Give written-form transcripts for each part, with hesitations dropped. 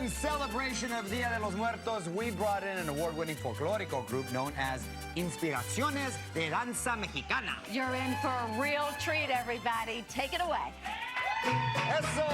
in celebration of Dia de los Muertos, we brought in an award-winning folklorico group known as Inspiraciones de Danza Mexicana. You're in for a real treat, everybody. Take it away. Eso!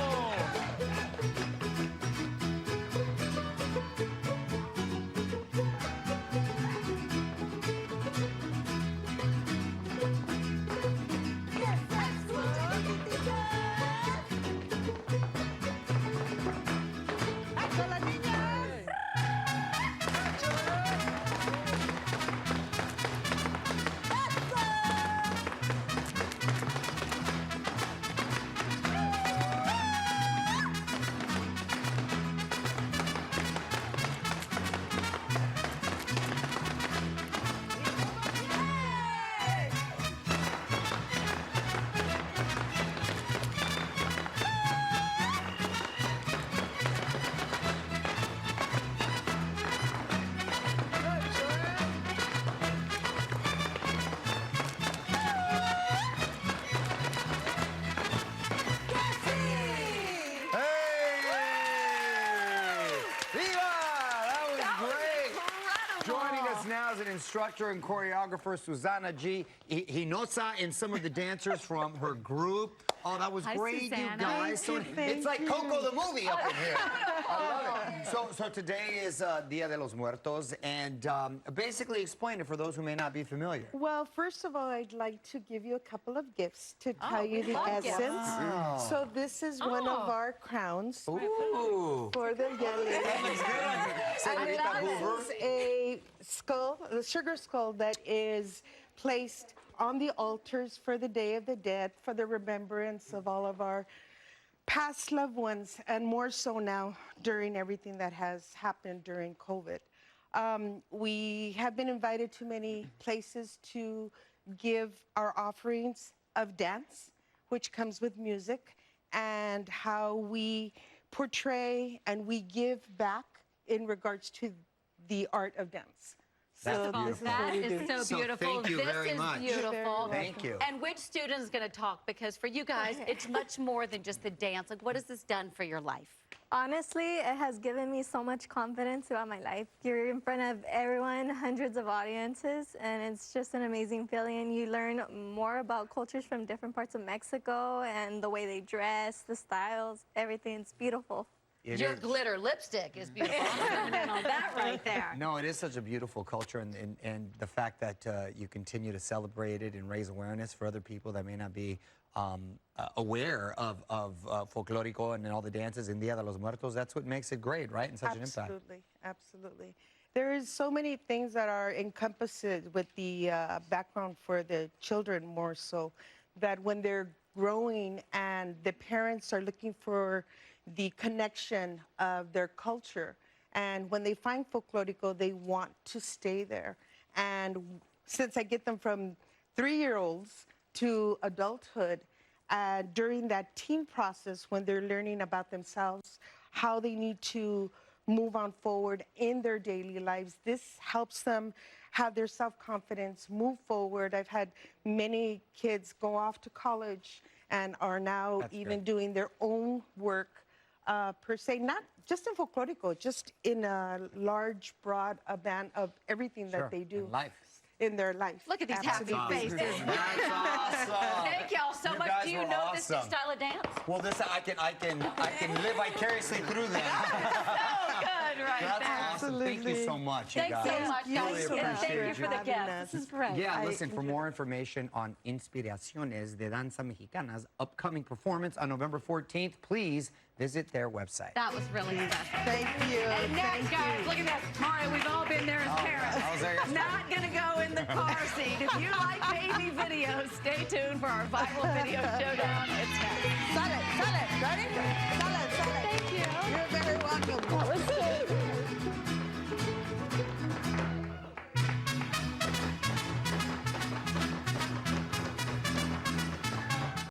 Now as an instructor and choreographer, Susana G. Hinosa and some of the dancers from her group. Oh, that was great, Susanna. you guys. So it's like Coco the movie up in here. I love it. So today is Dia de los Muertos, and basically explain it for those who may not be familiar. Well, first of all, I'd like to give you a couple of gifts to tell you the essence. Oh. So this is one of our crowns Ooh. for the young lady. And this is a skull, the sugar skull that is placed on the altars for the Day of the Dead, for the remembrance of all of our past loved ones, and more so now during everything that has happened during COVID. We have been invited to many places to give our offerings of dance, which comes with music, and how we portray and we give back in regards to the art of dance. That's beautiful. That is so beautiful. Thank you very much. This is beautiful. Thank you. And which student is going to talk? Because for you guys, it's much more than just the dance. Like, what has this done for your life? Honestly, it has given me so much confidence throughout my life. You're in front of everyone, hundreds of audiences, and it's just an amazing feeling. And you learn more about cultures from different parts of Mexico and the way they dress, the styles, everything. It's beautiful. Your glitter lipstick is beautiful. I'm coming in on that right there. No, it is such a beautiful culture, and the fact that you continue to celebrate it and raise awareness for other people that may not be aware of folklorico and all the dances in Dia de los Muertos, that's what makes it great, right? And such an impact. Absolutely, absolutely. There is so many things that are encompassed with the background for the children, more so, that when they're growing and the parents are looking for the connection of their culture, and when they find folklorico, they want to stay there. And since I get them from 3-year-olds to adulthood, during that teen process, when they're learning about themselves, how they need to move on forward in their daily lives, this helps them have their self-confidence, move forward. I've had many kids go off to college and are now doing their own work, per se, not just in folklorico, just in a large, broad band of everything that they do in their life. Look at these happy faces. That's awesome. Thank y'all so much. Do you know this style of dance? Well, this I can live vicariously through them. So good, right That's there. awesome. Thank you so much, you Thanks guys. so much, guys. Really And thank you appreciate for the gift. This is great. Yeah, listen, for more information on Inspiraciones de Danza Mexicana's upcoming performance on November 14th, please visit their website. That was really special. Thank you. And next, guys, look at this. Mario, we've all been there as parents. Not going to go in the car seat. If you like baby videos, stay tuned for our viral video showdown. It's next. Sale, ready? Sale. Thank you.